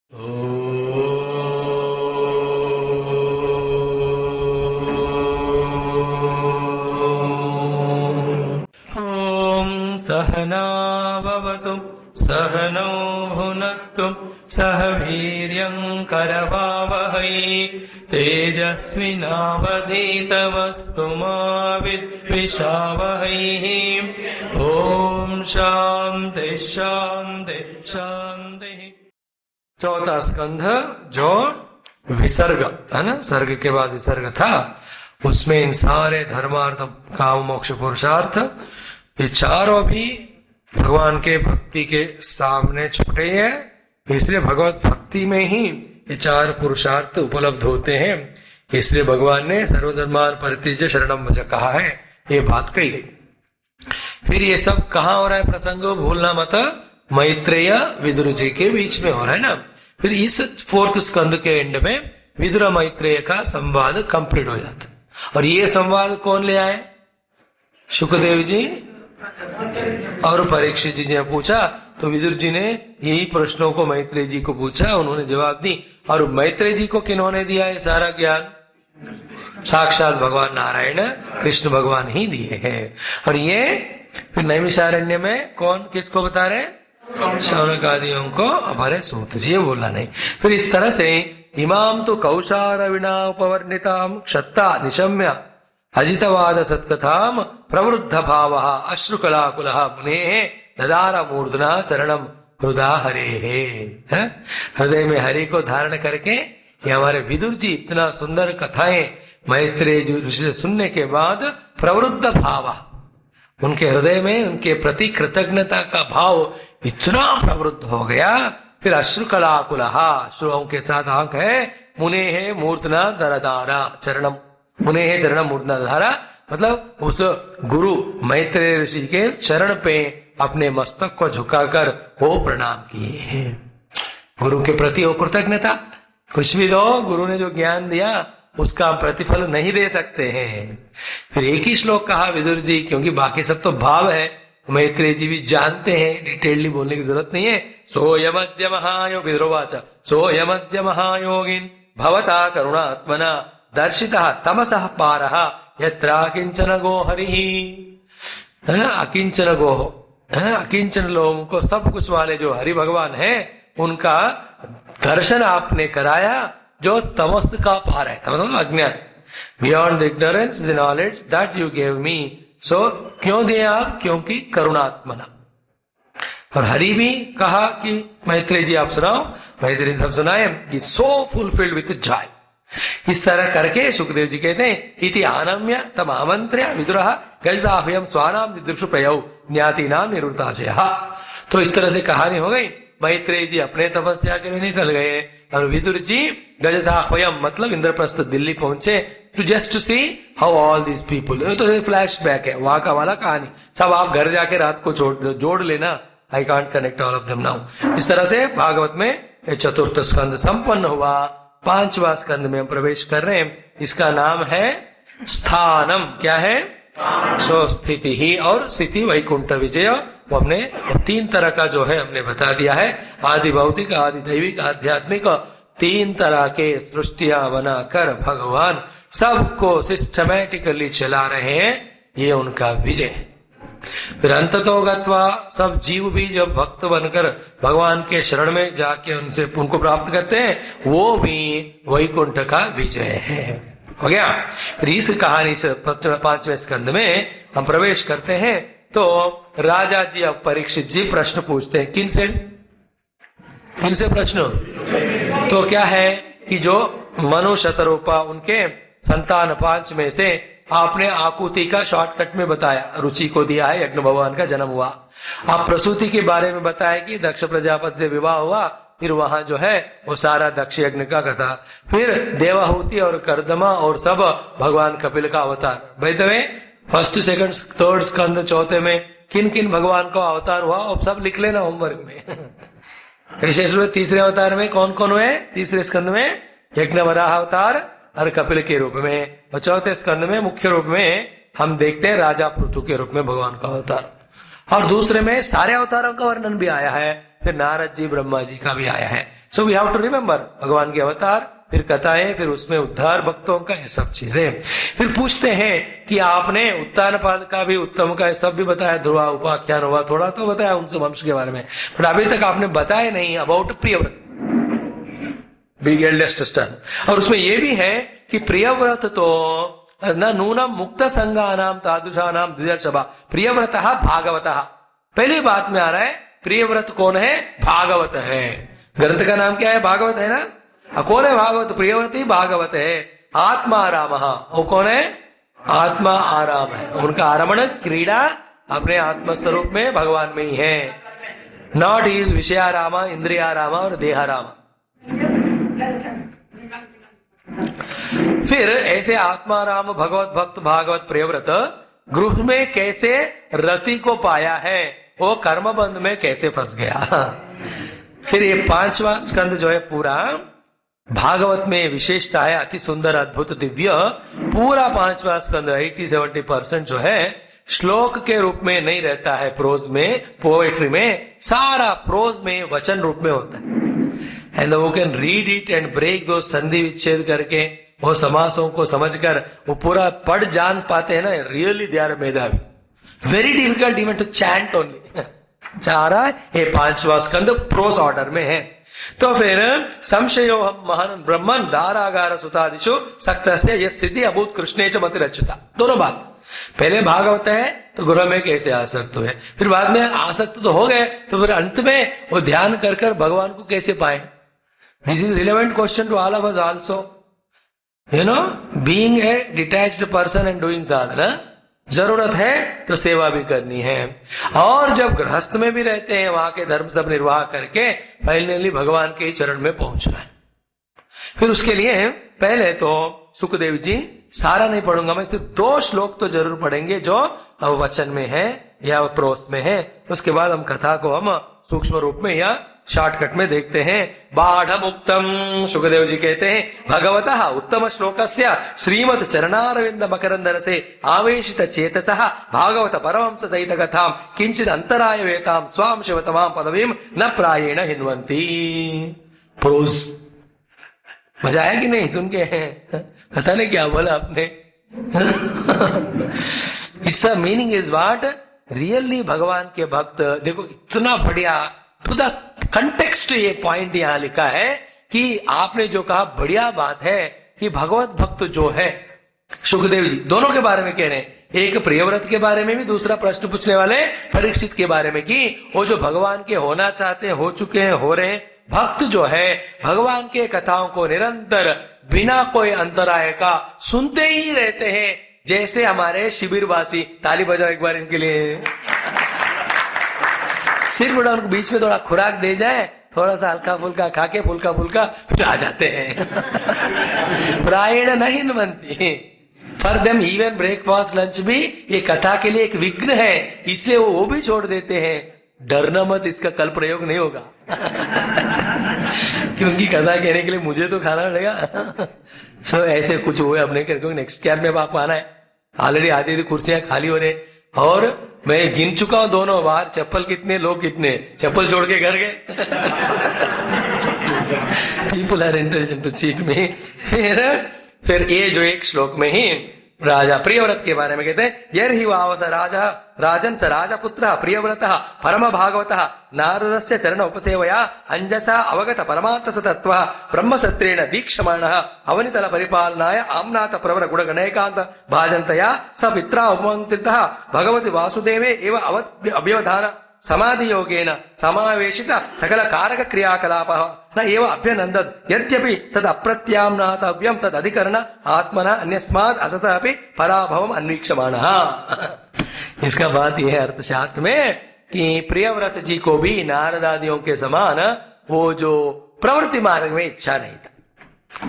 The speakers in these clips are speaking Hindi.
ओम सहना भवतु सहनौ भुनक्तु सह वीर्यं करवावहै तेजस्विनावधीतमस्तु मा विद्विषावहै। ओम शांति शांति शांति। चौथा स्कंध जो विसर्ग है ना, सर्ग के बाद विसर्ग था, उसमें इन सारे धर्मार्थ काम मोक्ष पुरुषार्थ ये चारों भी भगवान के भक्ति के सामने छुटे हैं, इसलिए भगवत भक्ति में ही ये चार पुरुषार्थ उपलब्ध होते हैं। इसलिए भगवान ने सर्वधर्मान परित्यज्य शरणम व्रज कहा है, ये बात कही। फिर ये सब कहाँ हो रहा है प्रसंग, भूलना मत, मैत्रेय विदुर जी के बीच में हो रहा है ना। फिर इस फोर्थ स्कंद के एंड में विदुर मैत्रेय का संवाद कंप्लीट हो जाता। और ये संवाद कौन ले आए? शुकदेव जी और परीक्षित जी ने पूछा, तो विदुर जी ने यही प्रश्नों को मैत्रेय जी को पूछा, उन्होंने जवाब दी। और मैत्रेय जी को किन्होंने दिया है सारा ज्ञान? साक्षात भगवान नारायण कृष्ण भगवान ही दिए हैं। और ये फिर नैमिषारण्य में कौन किसको बता रहे? शौनक आदियों को हमारे सूत जी, ये बोलना नहीं। फिर इस तरह से इमाम तो कौशार विना उपवर्णिताम क्षत्ता निशम्य अजितवाद सत्कथाम प्रवृद्ध भाव अश्रुकलाकुल मुने ददार मूर्धना चरणम हृदा हरे है। हृदय में हरि को धारण करके ये हमारे विदुर जी इतना सुंदर कथाएं मैत्रेय ऋषि से सुनने के बाद प्रवृद्ध भाव, उनके हृदय में उनके प्रति कृतज्ञता का भाव इतना प्रवृत्त हो गया। फिर अश्रुकलाकुल, अश्रुओं के साथ आंख है, मुने है मूर्धना दरदारा चरणम, मुने है चरणम मूर्धना धारा, मतलब उस गुरु मैत्रेय ऋषि के चरण पे अपने मस्तक को झुकाकर वो प्रणाम किए हैं। गुरु के प्रति वो कृतज्ञता, कुछ भी दो, गुरु ने जो ज्ञान दिया उसका प्रतिफल नहीं दे सकते हैं। फिर एक ही श्लोक कहा विदुर जी, क्योंकि बाकी सब तो भाव है, मैत्रेय जी भी जानते हैं, डिटेलली बोलने की जरूरत नहीं है। सोयमद्य महायोग विदुर्वाच सोयमद्य महायोगिन भवता करुणात्मना दर्शितः तमसः पारः यत्रा किंचन गो हरि, है ना, अकिंचन गो, है ना, अकिंचन लोगों को सब कुछ वाले जो हरि भगवान है उनका दर्शन आपने कराया, जो तमस का पार है, तमस अज्ञान, beyond the ignorance the knowledge that you gave me. So क्यों दिए आप? क्योंकि करुणात्मना। और हरि भी कहा कि मैत्रेय जी आप सुनाओ, मैत्रेय जी सब सुनाए कि सो फुलफिल्ड विथ जॉय। इस तरह करके सुखदेव जी कहते हैं इति आनम्य तम आमंत्र्य विदुरः गजसाह्वयम् स्वानाम दिदृक्षु प्रयौ ज्ञातीनाम निवृत्ताशयः। तो इस तरह से कहानी हो गई। मैत्रेय जी अपने तपस्या के लिए निकल गए और विदुर जी गजसाह्वयम् मतलब इंद्रप्रस्थ दिल्ली पहुंचे to just to see how all these people. तो फ्लैशबैक है वहां का वाला कहानी, सब आप घर जाके रात को जोड़ लेना। I can't connect all of them now. इस तरह से भागवत में चतुर्थ स्कंद संपन्न हुआ। पांचवा स्कंद में हम प्रवेश कर रहे हैं, इसका नाम है स्थानम। क्या है? सो स्थिति ही और स्थिति वैकुंठ विजय। वो हमने तीन तरह का जो है हमने बता दिया है, आदि भौतिक आदि दैविक आध्यात्मिक, तीन तरह के सृष्टियां बनाकर भगवान सबको सिस्टमैटिकली चला रहे हैं, ये उनका विजय है। फिर अंततो गत्वा सब जीव भी जब भक्त बनकर भगवान के शरण में जाके उनको प्राप्त करते हैं, वो भी वैकुंठ का विजय है। हो गया। फिर इस कहानी से पांचवें स्कंद में हम प्रवेश करते हैं। तो राजा जी अब परीक्षित जी प्रश्न पूछते हैं। किनसे प्रश्न? तो क्या है कि जो मनु शतरूपा उनके संतान 5 में से आपने आकुति का शॉर्टकट में बताया, रुचि को दिया है, यज्ञ भगवान का जन्म हुआ। आप प्रसूति के बारे में बताया कि दक्ष प्रजापति से विवाह हुआ, फिर वहां जो है वो सारा दक्ष यज्ञ का कथा, फिर देवाहुति और कर्दमा और सब भगवान कपिल का अवतार। By the way first second third स्कंद चौथे में किन किन भगवान का अवतार हुआ अब सब लिख लेना होमवर्क में। विशेष रूप तीसरे अवतार में कौन कौन हुए? तीसरे स्कंद में यज्ञ वराह अवतार और कपिल के रूप में, और चौथे स्कंद में मुख्य रूप में हम देखते हैं राजा पृथु के रूप में भगवान का अवतार। और दूसरे में सारे अवतारों का वर्णन भी आया है, फिर नारद जी ब्रह्मा जी का भी आया है। So we have to remember भगवान के अवतार, फिर कथाएं, फिर उसमें उद्धार भक्तों का, ये सब चीजें। फिर पूछते हैं कि आपने उत्तान पाद का भी, उत्तम का सब भी बताया, ध्रुवा उपाख्यान हुआ, थोड़ा तो बताया उनसे वंश के बारे में, पर अभी तक आपने बताया नहीं about Priyavrat, big eldest son. और उसमें यह भी है कि प्रियव्रत तो न नूनम मुक्त संगानाम तादृशानाम द्विदर्शभा प्रियव्रत भागवत। पहली बात में आ रहा है प्रियव्रत कौन है? भागवत है। ग्रंथ का नाम क्या है? भागवत है ना। कौन है भागवत? प्रियव्रत ही भागवत है। आत्मा आराम, वो कौन है? आत्मा आराम है। उनका आरमण क्रीड़ा अपने आत्म स्वरूप में भगवान में ही है। नॉट इज विषयारामा, इंद्रियारामा और देहारामा। फिर ऐसे आत्माराम भगवत भक्त भागवत प्रियव्रत गृह में कैसे रति को पाया है, वो कर्म बंध में कैसे फंस गया। फिर ये 5वां स्कंद जो है पूरा भागवत में विशेषता है, अति सुंदर अद्भुत दिव्य। पूरा 5वां स्कंद 80-70% जो है श्लोक के रूप में नहीं रहता है, प्रोज में, पोएट्री में, सारा प्रोज में वचन रूप में होता है। एंड वो can read it and break दो, संधि विच्छेद करके वो समासों को समझकर वो पूरा पढ़ जान पाते हैं ना। रियली दे आर मेधावी। Very difficult even to chant only. चाह रहा है ये 5वां स्कंद प्रोस ऑर्डर में है। तो फिर संशयो हम महान ब्रह्मन दारागार सुतादिशु सक्त से सिद्धि अभूत कृष्णे च मति रच्युता। दोनों बात, पहले भागवत है तो गृह में कैसे आसक्त हुए, फिर बाद में आसक्त तो हो गए, तो फिर अंत में वो ध्यान कर कर भगवान को कैसे पाए। This is relevant question to all of us also, you know, being a detached person and doing sadhana. जरूरत है तो सेवा भी करनी है, और जब गृहस्थ में भी रहते हैं वहां के धर्म सब निर्वाह करके फाइनली भगवान के चरण में पहुंचना है। फिर उसके लिए पहले तो सुखदेव जी, सारा नहीं पढ़ूंगा मैं, सिर्फ 2 श्लोक तो जरूर पढ़ेंगे जो वचन में है या प्रोस में है। उसके बाद हम कथा को हम सूक्ष्म रूप में या शॉर्टकट में देखते हैं। बाढ़ मुक्तम, सुखदेव जी कहते हैं, भगवतः उत्तम श्लोकस्य श्रीमद चरणारविंद मकरंदर से आवेशित चेतसः भागवत परमहंस सहित कथाम किंचित अंतराय वेताम स्वाम शिवतमाम पदवीम न प्रायेण हिन्वन्ति। प्रोज मजा आया कि नहीं सुन के? पता नहीं क्या बोला आपने। इसका मीनिंग इज व्हाट? रियली भगवान के भक्त, देखो इतना बढ़िया टू द कंटेक्स्ट ये पॉइंट यहां लिखा है कि आपने जो कहा बढ़िया बात है कि भगवत भक्त जो है, सुखदेव जी दोनों के बारे में कह रहे हैं, एक प्रियव्रत के बारे में भी, दूसरा प्रश्न पूछने वाले परीक्षित के बारे में, कि वो जो भगवान के होना चाहते हैं, हो चुके हैं, हो रहे हैं, भक्त जो है भगवान के कथाओं को निरंतर बिना कोई अंतराय का सुनते ही रहते हैं, जैसे हमारे शिविरवासी। ताली बजाओ एक बार इनके लिए। सिर्फ उनको बीच में थोड़ा खुराक दे जाए, थोड़ा सा हल्का फुल्का खा के फुल्का फुल्का फिर आ जाते हैं। प्रायण नहीं हिन्वन्ति। For them even breakfast lunch भी ये कथा के लिए एक विघ्न है, इसलिए वो भी छोड़ देते हैं। डरना मत, इसका कल प्रयोग नहीं होगा। क्योंकि कथा कहने के लिए मुझे तो खाना पड़ेगा। सो ऐसे कुछ हुए अपने, क्योंकि नेक्स्ट कैंप में आप आना है। ऑलरेडी आधी कुर्सियां खाली हो रहे, और मैं गिन चुका हूं दोनों बार, चप्पल कितने, लोग कितने, चप्पल छोड़ के घर गए। People are intelligent to cheat me. फिर ये जो एक श्लोक में ही राजा प्रियव्रत के बारे में कहते हैं, यर्हि वावस राजा राजन स राजा पुत्र प्रियव्रतः परम भागवतः नारदस्य चरण उपसेवया अंजसा अवगत परमार्थ सतत्वः ब्रह्मसत्रेण दीक्षमाणः अवनितल परिपालनाय आम्नाथ प्रवर गुण गणैकांत भाजंतया स पित्रा उपमंत्रितः भगवति वासुदेवे एव अव्यवधान समाधि योगेन समावेशित सकल कारक क्रियाकलाप न एव अभ्यनंदत यद्यपि तद अप्रत्याम्नातव्यम तद अधिकरण आत्मना अन्यस्मात् असतः अपि पराभवम अन्वीक्षमाणः। इसका बात यह है अर्थशास्त्र में कि प्रियव्रत जी को भी नारदादियों के समान वो जो प्रवृत्ति मार्ग में इच्छा नहीं था,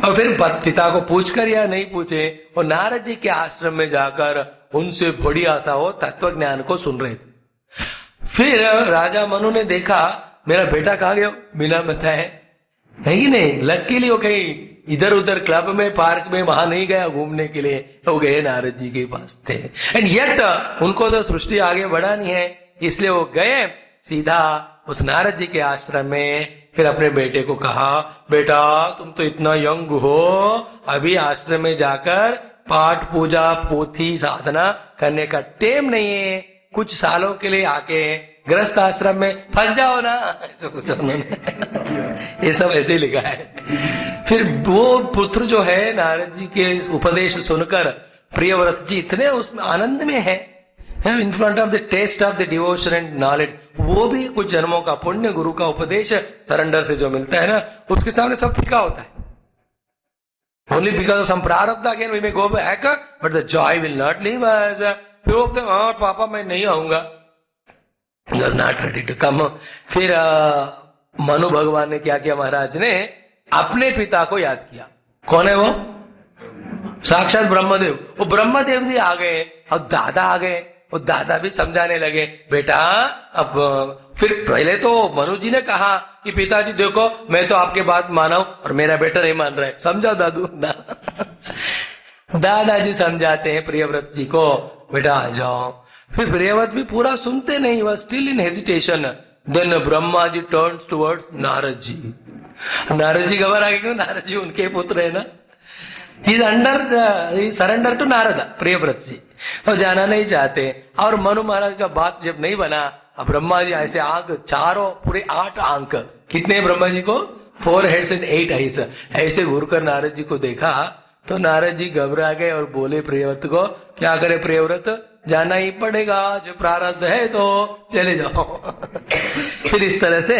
और फिर पिता को पूछकर या नहीं पूछे, और नारद जी के आश्रम में जाकर उनसे बड़ी आशा हो तत्व ज्ञान को सुन रहे थे। फिर राजा मनु ने देखा मेरा बेटा कहाँ गया बिना बताए, है कि नहीं। लकीली वो कहीं इधर उधर क्लब में, पार्क में, वहां नहीं गया घूमने के लिए, वो गए नारद जी के पास थे। एंड येट उनको तो सृष्टि आगे बढ़ानी है, इसलिए वो गए सीधा उस नारद जी के आश्रम में। फिर अपने बेटे को कहा, बेटा तुम तो इतना यंग हो, अभी आश्रम में जाकर पाठ पूजा पोथी साधना करने का टेम नहीं है, कुछ सालों के लिए आके गृहस्थ आश्रम में फंस जाओ ना, ऐसा कुछ उन्होंने ये सब ऐसे ही लिखा है। फिर वो पुत्र जो है नारद जी के उपदेश सुनकर प्रियव्रत जी इतने उसमें आनंद में है, in front of the test of the devotion and knowledge. वो भी कुछ जन्मों का पुण्य, गुरु का उपदेश सरेंडर से जो मिलता है ना, उसके सामने सब फीका होता है। ओनली बिकॉज ऑफ सम प्रारब्ध again we may go back, but the joy will not leave us. फिर वो कहते हैं, पापा मैं नहीं आऊंगा, he was not ready to come। फिर मनु भगवान ने क्या किया, महाराज ने अपने पिता को याद किया। कौन है वो? साक्षात ब्रह्मदेव। वो ब्रह्मदेव भी आ गए और दादा आ गए। वो दादा भी समझाने लगे, बेटा अब फिर पहले तो मनु जी ने कहा कि पिताजी देखो मैं तो आपके बात माना हूं और मेरा बेटा नहीं मान रहा है, समझाओ दादू। दादाजी समझाते हैं प्रियव्रत जी को, बेटा आ जाओ। फिर प्रियव्रत भी पूरा सुनते नहीं, वह still in hesitation. Then Brahma ji turns towards Narad ji. Narad ji घबरा गए, क्यों? नारद जी उनके पुत्र है ना। He surrender to Narad, Priyavrat ji और जाना नहीं चाहते। और मनु महाराज का बात जब नहीं बना, अब ब्रह्मा जी ऐसे आंख चारों पूरे 8 आंख, कितने ब्रह्मा जी को? 4 heads and 8 eyes, ऐसे घूरकर नारद जी को देखा तो नारद जी घबरा गए और बोले प्रियव्रत को, क्या करे प्रियव्रत, जाना ही पड़ेगा, जो प्रारब्ध है तो चले जाओ। फिर इस तरह से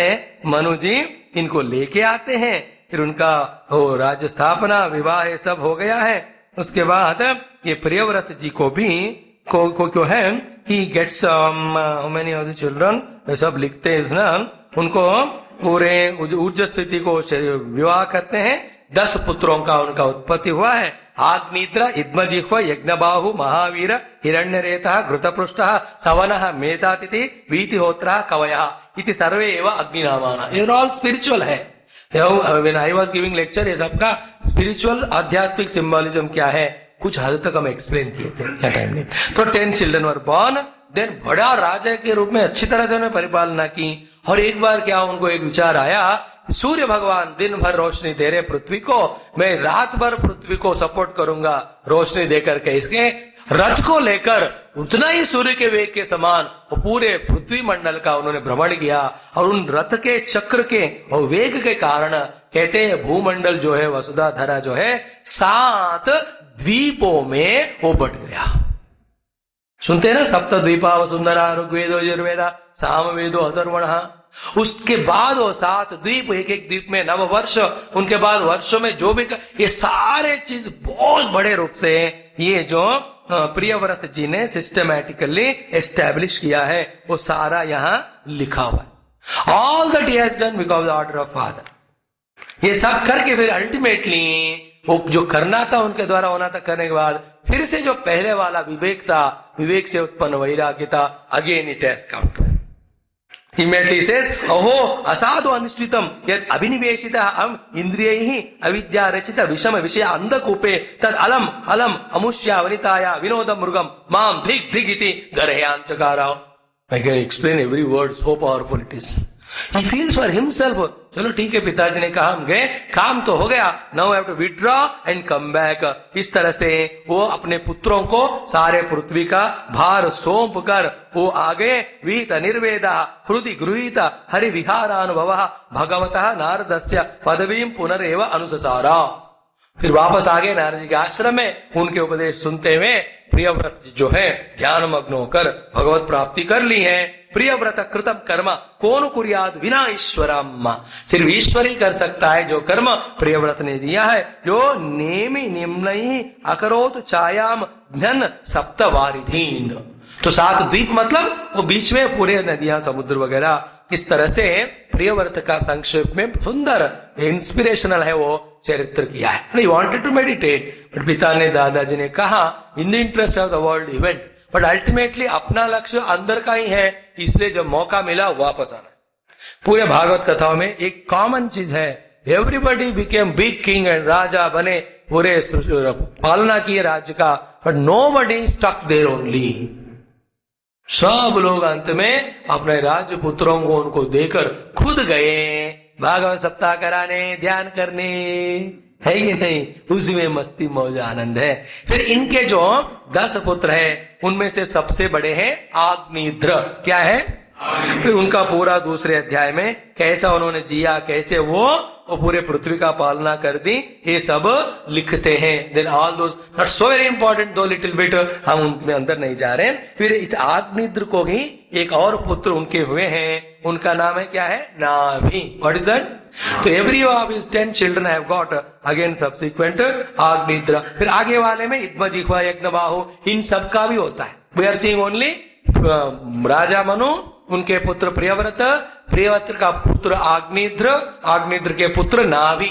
मनु जी इनको लेके आते हैं। फिर उनका हो राज्य स्थापना, विवाह ये सब हो गया है। उसके बाद ये प्रियव्रत जी को भी क्यों है, he gets how many of the children, वे सब लिखते हैं ना, उनको पूरे ऊर्ज स्थिति को विवाह करते हैं। 10 पुत्रों का उनका उत्पत्ति हुआ है। आग्निद्र, इद्मजिह्व, यज्ञबाहु, महावीर, हिरण्यरेतः, घृतपृष्ठः, सवनः, मेधातिथि, वीतिहोत्रः, कवयः इति सर्वे एव अग्निनामाना। ये ऑल स्पिरिचुअल है। When I was giving lecture, ये सबका स्पिरिचुअल आध्यात्मिक सिंबलिज्म क्या है कुछ हद तक हम एक्सप्लेन किए थे क्या टाइम में। तो 10 चिल्ड्रन वर बॉर्न। देन बड़ा राजा के रूप में अच्छी तरह से उन्होंने परिपालना की। और एक बार क्या उनको एक विचार आया, सूर्य भगवान दिन भर रोशनी दे रहे पृथ्वी को, मैं रात भर पृथ्वी को सपोर्ट करूंगा रोशनी देकर के। इसके रथ को लेकर उतना ही सूर्य के वेग के समान वो पूरे पृथ्वी मंडल का उन्होंने भ्रमण किया। और उन रथ के चक्र के और वेग के कारण कहते हैं भूमंडल जो है, वसुधा धरा जो है, 7 द्वीपों में वो बट गया। सुनते हैं ना, सप्त द्वीपा वसुंधरा, ऋग्वेदो यजुर्वेदा सामवेदो अथर्वणः। उसके बाद वो 7 द्वीप, एक द्वीप में 9 वर्ष, उनके बाद वर्षों में जो भी ये सारे चीज बहुत बड़े रूप से ये जो प्रियव्रत जी ने सिस्टमैटिकली एस्टेब्लिश किया है वो सारा यहां लिखा हुआ है। All that he has done because the order of father. ये सब करके फिर अल्टीमेटली वो जो करना था उनके द्वारा होना था, करने के बाद फिर से जो पहले वाला विवेक था, विवेक से उत्पन्न वैराग्य था, again it has come to. Immediately says, अहो असाधु अनुष्ठितम यद अभिनिवेशितः इंद्रियैः अविद्या रचित विषम विषय अंधकूपे तद अलम अलम अमुष्या वनिताया विनोद मृगम माम धिक धिक इति गर्हयांचकारा। I can explain every word, so powerful it is. He feels for himself. चलो ठीक है, पिताजी ने कहा हम गए, काम तो हो गया, now I have to withdraw and come back। इस तरह से वो अपने पुत्रों को सारे पृथ्वी का भार सौंप कर वो आगे वीत निर्वेदा हृदि गृहीत हरि विहारानुभव भगवतः नारदस्य पदवीं पुनरेव अनुससारा। फिर वापस आ गए नारद जी के आश्रम में। उनके उपदेश सुनते हुए प्रियव्रत जी जो है ध्यान मग्न होकर भगवत प्राप्ति कर ली है। प्रियव्रत कृतम कर्म कौन कुर्याद विना ईश्वरम, सिर्फ ईश्वर ही कर सकता है जो कर्म प्रियव्रत ने दिया है। जो नेमि निम्न अकरोत छायाम धन सप्तवारिधीन। तो 7 द्वीप मतलब वो बीच में पूरे नदियां समुद्र वगैरह। इस तरह से प्रियव्रत का संक्षेप में सुंदर इंस्पिरेशनल है वो चरित्र किया है। He wanted to meditate, but पिता ने दादाजी ने कहा in the interest of the world event, but ultimately अपना लक्ष्य अंदर का ही है, इसलिए जब मौका मिला वापस आना। पूरे भागवत कथाओं में एक कॉमन चीज है, everybody became big king and राजा बने, पूरे पालना किए राज्य का, but nobody stuck there only. सब लोग अंत में अपने राज्य पुत्रों को उनको देकर खुद गए भागवत सप्ताह कराने, ध्यान करने, है कि नहीं? उसी में मस्ती मौज आनंद है। फिर इनके जो 10 पुत्र हैं उनमें से सबसे बड़े हैं आग्निद्र। क्या है? फिर उनका पूरा दूसरे अध्याय में कैसा उन्होंने जिया, कैसे वो पूरे पृथ्वी का पालना कर दी, ये सब लिखते हैं। Then all those not so very important though little bit, हम उनमें अंदर नहीं जा रहे हैं। फिर इस आग्निद्र को ही एक और पुत्र उनके हुए हैं, उनका नाम है क्या है? नाभि। What is that? तो every of his 10 children have got again subsequent Agnidhra. फिर आगे वाले में इद्म जिह्वा यज्ञ बाहु, इन सब का भी होता है। वी आर सीइंग ओनली राजा मनु, उनके पुत्र प्रियव्रत, प्रियव्रत का पुत्र आग्निद्र, आग्निद्र के पुत्र नाभि।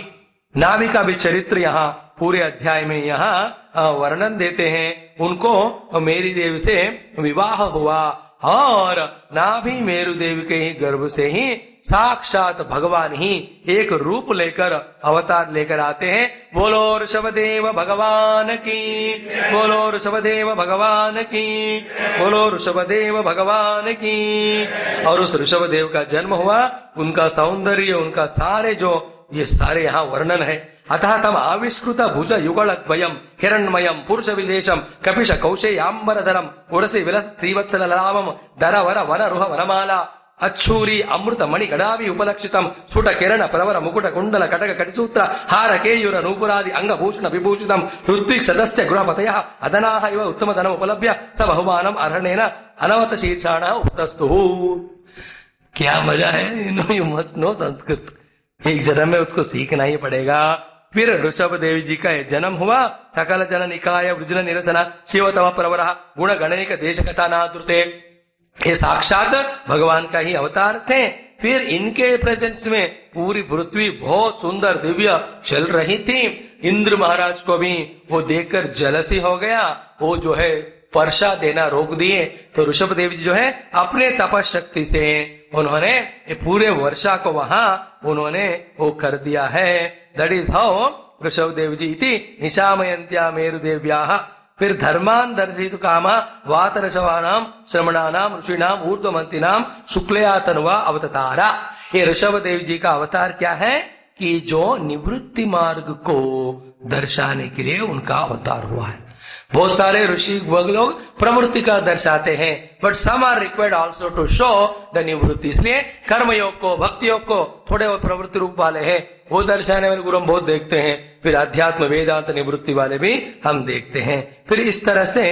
नाभि का भी चरित्र यहाँ पूरे अध्याय में यहाँ वर्णन देते हैं। उनको मेरी देवी से विवाह हुआ और नाभि मेरु देवी के ही गर्भ से ही साक्षात भगवान ही एक रूप लेकर अवतार लेकर आते हैं। बोलो ऋषभदेव भगवान की, बोलो ऋषभदेव भगवान की, बोलो ऋषभदेव भगवान की। और उस ऋषभदेव का जन्म हुआ, उनका सौंदर्य, उनका सारे जो ये सारे यहाँ वर्णन है। अतः तम आविष्कृत भुज युगल द्वयम हिरण्मयम पुरुष विशेषम कपिश कौशेयाम्बरधरम उरसी विलस श्रीवत्सल लामम दर वर वन रुह वनमाला अच्छूरी अमृत मणि गडाभि उपलक्षितम स्फुट किरण प्रवर मुकुट कुंडल कटक कटिसूत्र हार केयूर नूपुरादि अंगभूषण विभूषितम ऋत्विक सदस्य गृहपतयः अदनाः इव उत्तम धनम उपलभ्य स बहुमानम अर्हणेन अनवत शीर्षाणः उपतस्तुः। क्या मजा है। यू मस्ट नो संस्कृत, एक जन्म में उसको सीखना ही पड़ेगा। फिर ऋषभ देवी जी का जन्म हुआ। सकल जन निकाय वृजन निरसना शिवतम प्रवर गुण गणनिक देश कथा नादृते, ये साक्षात भगवान का ही अवतार थे। फिर इनके प्रेजेंस में पूरी पृथ्वी बहुत सुंदर दिव्य चल रही थी। इंद्र महाराज को भी वो देखकर जलसी हो गया, वो जो है वर्षा देना रोक दिए। तो ऋषभ देव जी जो है अपने तपशक्ति से उन्होंने पूरे वर्षा को वहां उन्होंने वो कर दिया है। That is how Rishabh Dev ji इति निशामयंत्या मेरु देव्याः। फिर धर्मान दर्शित कामा वातरशवानाम श्रमणानाम ऋषिणाम ऊर्ध्वमंतिनाम शुक्लयातनुवा अवतारा। ये ऋषभ देव जी का अवतार क्या है कि जो निवृत्ति मार्ग को दर्शाने के लिए उनका अवतार हुआ है। बहुत सारे ऋषि लोग प्रवृत्ति का दर्शाते हैं, but some are required also to show the निवृत्ति। इसलिए कर्मयोग को, भक्ति योग को थोड़े और प्रवृत्ति रूप वाले हैं, वो दर्शाने वाले गुरु हम बहुत देखते हैं। फिर अध्यात्म वेदांत निवृत्ति वाले भी हम देखते हैं। फिर इस तरह से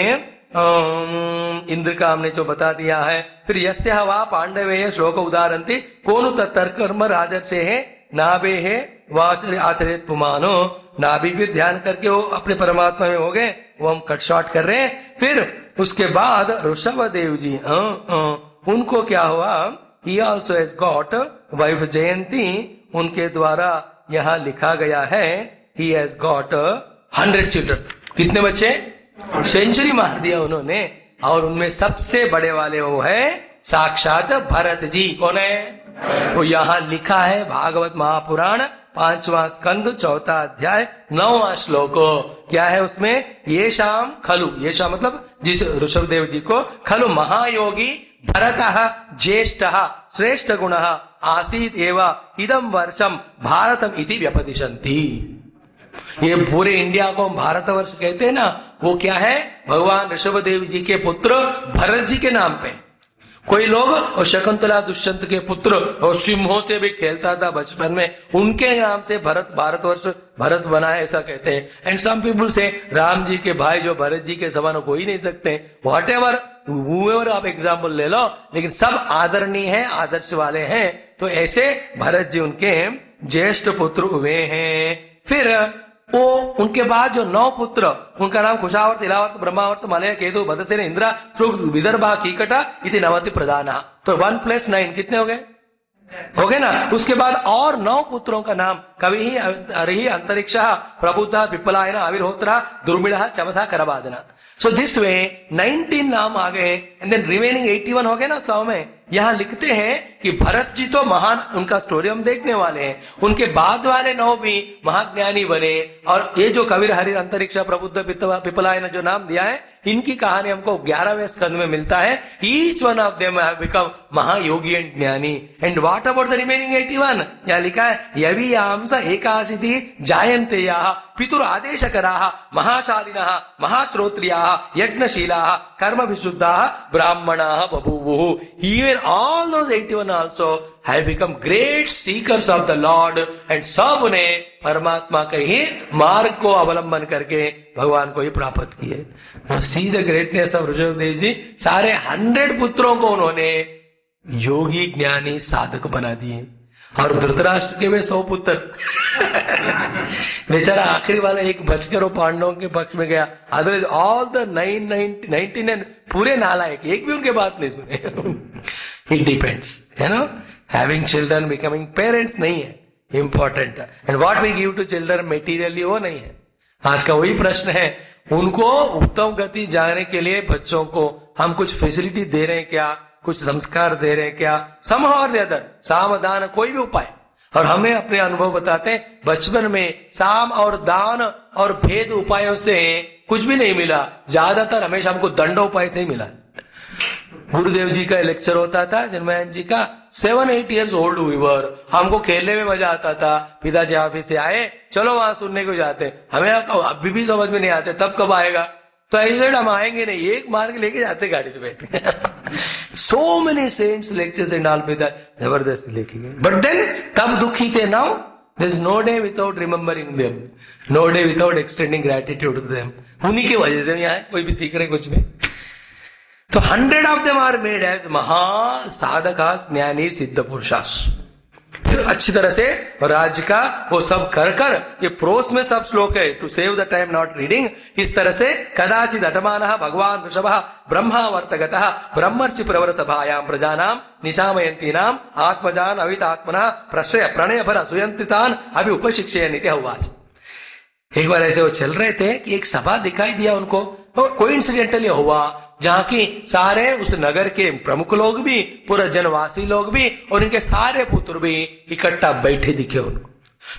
इंद्र का हमने जो बता दिया है। फिर यस्य हवा पांडवेय श्लोक उदाहरंती कोनु तत्कर्म राजर्षे है नाभे है वाचर आचरित पुमानो। नाभि फिर ध्यान करके वो अपने परमात्मा में हो गए, वो हम कट शॉर्ट कर रहे हैं। फिर उसके बाद ऋषभ देव जी उनको क्या हुआ, he also has got wife Jayanti. उनके द्वारा यहाँ लिखा गया है ही हैज गॉट 100 चिल्ड्रन। कितने बच्चे? सेंचुरी मार दिया उन्होंने। और उनमें सबसे बड़े वाले वो है साक्षात भरत जी। कौन है? वो यहाँ लिखा है भागवत महापुराण 5वां स्कंद 4था अध्याय 9वां श्लोक। क्या है उसमें? ये शाम खलु, ये शाम मतलब जिस ऋषभ देव जी को, खलु महायोगी भरतः ज्येष्ठः श्रेष्ठ गुणः आसीत एव इदम वर्षम भारतम इति व्यपदिशन्ति। ये पूरे इंडिया को भारतवर्ष कहते हैं ना, वो क्या है? भगवान ऋषभ देव जी के पुत्र भरत जी के नाम पे। कोई लोग और शकुंतला दुष्यंत के पुत्र और सिंहों से भी खेलता था बचपन में, उनके नाम से भरत भारतवर्ष भरत बना है ऐसा कहते हैं। एंड सम पीपल से राम जी के भाई जो भरत जी के समान हो ही नहीं सकते। व्हाट एवर whoever आप एग्जाम्पल ले लो, लेकिन सब आदरणीय है, आदर्श वाले हैं। तो ऐसे भरत जी उनके ज्येष्ठ पुत्र हुए हैं। फिर वो उनके बाद जो 9 पुत्र, उनका नाम कुशावर्त, इलावर्त, ब्रह्मावर्त, मलय, केतु, भद्रसेन, इंद्र, विदर्भा, कीकटा इति 90 प्रधाना। तो 1 + 9 कितने हो गए ना। उसके बाद और 9 पुत्रों का नाम कवि ही अंतरिक्ष प्रबुद्ध पिप्पलायन आविर्होत्र दुर्मिड़ चमसा करबाजना। सो दिस वे 19 नाम आ गए। एंड देन रिमेनिंग 81 हो गए ना 100 में। यहाँ लिखते हैं कि भरत जी तो महान, उनका स्टोरी हम देखने वाले हैं, उनके बाद वाले 9 भी महाज्ञानी बने। और ये जो कबीर हरि अंतरिक्ष प्रबुद्ध पिपलाय ने जो नाम दिया है, इनकी कहानी हमको 11वें स्कंद में मिलता है। Each one of them have become महायोगी एंड ज्ञानी। And what about the remaining 81? यहाँ लिखा है यवि आंस एकाशिति जायन्ते याः पितुर आदेशकराः महाशालिनः महाश्रोत्रियाः यज्ञशीलाः कर्म विशुद्धाः ब्राह्मणाः बभूवुः। Even all those 81 also have become great seekers of the Lord, and सब ने परमात्मा के ही मार्ग को अवलंबन करके भगवान को ही प्राप्त किए। See the greatness of Rishabhdev जी। सारे 100 पुत्रों को उन्होंने योगी ज्ञानी साधक बना दिए, और धृतराष्ट्र के वे 100 पुत्र बेचारा आखिरी वाला एक बचकर वो पांडवों के पक्ष में गया। अदरवाइज ऑल द 99 पूरे नालायक, एक भी उनके बात नहीं सुने। इट डिपेंड्स, है ना, हैविंग चिल्ड्रन बिकमिंग पेरेंट्स नहीं है important, and what we give to children materially वो नहीं है। आज का वही प्रश्न है, उनको उत्तम गति जाने के लिए बच्चों को हम कुछ फैसिलिटी दे रहे हैं क्या, कुछ संस्कार दे रहे हैं क्या, समहाउ और द अदर, साम दान कोई भी उपाय। और हमें अपने अनुभव बताते हैं, बचपन में साम और दान और भेद उपायों से कुछ भी नहीं मिला, ज्यादातर हमेशा हमको दंडोपाय से ही मिला। गुरुदेव जी का लेक्चर होता था, जन्मयान जी का, 7-8 years old we were, हमको खेलने में मजा आता था। पिताजी ऑफिस से आए, चलो वहां सुनने को जाते, हमें अभी भी समझ में नहीं आते, तब कब आएगा, तो ऐसे हम आएंगे नहीं, एक मार के लेके जाते गाड़ी पे बैठ। So many saints lectures and all, पिता जबरदस्ती लेके गए। बट देन तब दुखी थे, now there is no day without remembering them, no day without extending gratitude to them. उन्हीं की वजह से यहाँ कोई भी सीख रहे कुछ भी। तो 100 of them are made as महा साधकास ज्ञानी सिद्ध पुरुषास। फिर अच्छी तरह से राज्य का वो सब कर कर, ये प्रोस में सब श्लोक है, to save the time not reading. इस तरह से कदाचित अटमानः भगवान ऋषभः ब्रह्मावर्तगतः ब्रह्मर्षि प्रवर सभायाम प्रजानाम निशामयन्तीनाम आत्मजान अवितात्मनः प्रश्रय प्रणय भर सुयंत्रितान अभि उपशिक्षयन्ति उवाच। एक बार ऐसे वो चल रहे थे कि एक सभा दिखाई दिया उनको, और कोइंसिडेंटली हुआ जहाँ की सारे उस नगर के प्रमुख लोग भी, पूरा जनवासी लोग भी, और इनके सारे पुत्र भी इकट्ठा बैठे दिखे उनको।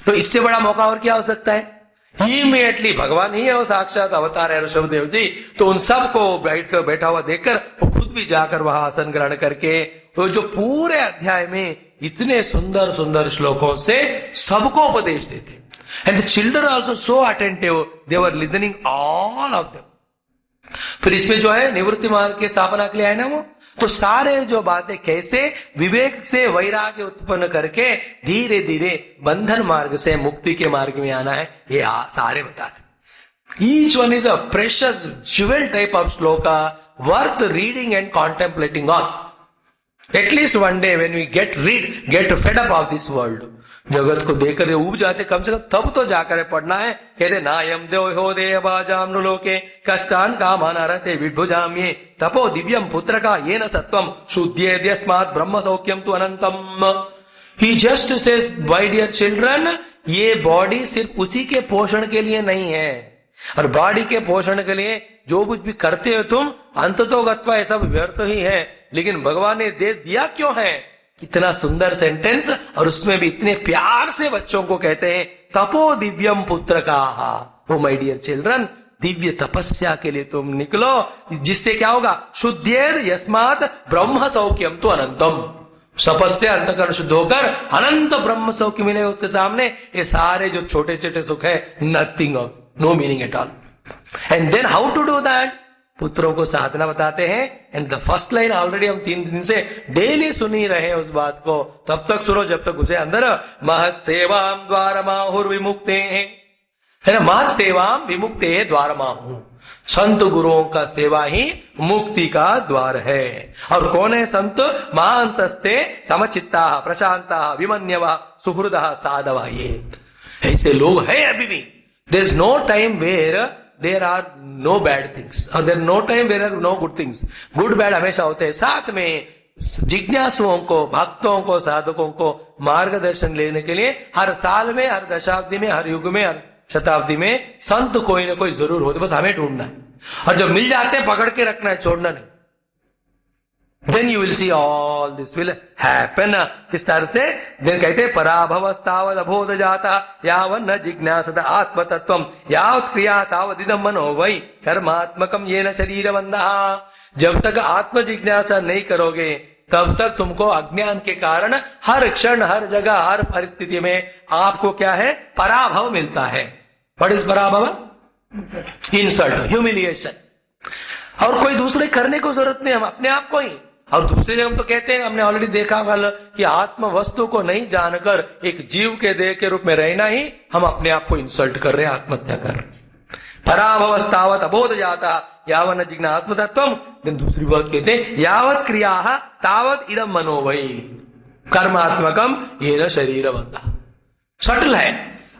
तो इससे बड़ा मौका और क्या हो सकता है? इमीडिएटली भगवान ही है वो, साक्षात अवतार है ऋषभदेव जी। तो उन सबको बैठा हुआ देखकर वो खुद भी जाकर वहां आसन ग्रहण करके, तो जो पूरे अध्याय में इतने सुंदर सुंदर श्लोकों से सबको उपदेश देते। And the children also so attentive, they were listening all of them. फिर इसमें जो है निवृत्ति मार्ग की स्थापना के लिए आए ना वो, तो सारे जो बातें कैसे विवेक से वैराग्य उत्पन्न करके धीरे धीरे बंधन मार्ग से मुक्ति के मार्ग में आना है, ये सारे बताते। Each one is a precious jewel type of shloka worth reading and contemplating on. At least one day when we get fed up of this world, जगत को देखकर उब जाते, कम से कम तब तो जाकर पढ़ना है। कहते नायम देहो देवाजाम लोके कष्टान कामान रहते विभुजाम्ये तपो दिव्यम पुत्र का ये न सत्वम शुद्ध्यस्मात् ब्रह्म सौख्यम तु अनंतम। He just says my dear children, ये बॉडी सिर्फ उसी के पोषण के लिए नहीं है, और बॉडी के पोषण के लिए जो कुछ भी करते हो तुम, अंततोगत्वा ये सब व्यर्थ ही है। लेकिन भगवान ने दे दिया क्यों है? कितना सुंदर सेंटेंस, और उसमें भी इतने प्यार से बच्चों को कहते हैं तपो दिव्यम पुत्र का। Oh my dear children, Divya तपस्या के लिए तुम निकलो, जिससे क्या होगा? शुद्धेर यस्मात् ब्रह्म सौख्यम तो अनंतम। तपस्या अंतकरण शुद्ध होकर अनंत ब्रह्म सौख्य मिले उसके सामने। ये सारे जो छोटे छोटे सुख है, nothing of, no meaning at all. And then how to do that? पुत्रों को साधना बताते हैं। And the first line already हम 3 दिन से डेली सुन ही रहे हैं उस बात को, तब तक सुनो जब तक उसे अंदर महत सेवाम द्वारमाहुर विमुक्ते, है ना, महत सेवाम विमुक्ते द्वारमाहु। संत गुरुओं का सेवा ही मुक्ति का द्वार है। और कौन है संत? महांतस्ते समचित्ता प्रशांता विमन्यवा सुहृदा साधवा। ये ऐसे लोग हैं अभी भी। There is no time where there are no bad things, or there no time where there are no good things. Good bad हमेशा होते हैं। साथ में जिज्ञासुओं को, भक्तों को, साधकों को मार्गदर्शन लेने के लिए हर साल में, हर दशाब्दी में, हर युग में, हर शताब्दी में संत कोई ना कोई जरूर होते, बस हमें ढूंढना है। और जब मिल जाते हैं पकड़ के रखना है, छोड़ना नहीं। then you will see all this will happen. इस तरह से then कहते हैं पराभवस्तावद अबोध जाता यावन्न जिज्ञासत आत्म तत्वम यावत् क्रिया तावदिदं मनो वै कर्मात्मकम येन शरीरबन्धः। जब तक आत्म जिज्ञासा नहीं करोगे तब तक तुमको अज्ञान के कारण हर क्षण हर जगह हर परिस्थिति में आपको क्या है, पराभव मिलता है। व्हाट इज पराभव? Insult, humiliation. और कोई दूसरे करने को जरूरत नहीं, हम अपने आप को ही। और दूसरी जगह हम तो कहते हैं, हमने ऑलरेडी देखा कल कि आत्म वस्तु को नहीं जानकर एक जीव के देह के रूप में रहना ही हम अपने आप को इंसल्ट कर रहे हैं, आत्महत्या कर रहे हैं। पराभवस्तावत अबोध जाता यावन जिज्ञा आत्म तत्वम। दिन दूसरी बात कहते हैं यावत क्रिया तावत इदम मनो वै कर्मात्मकम येन शरीर बंधा। सटल है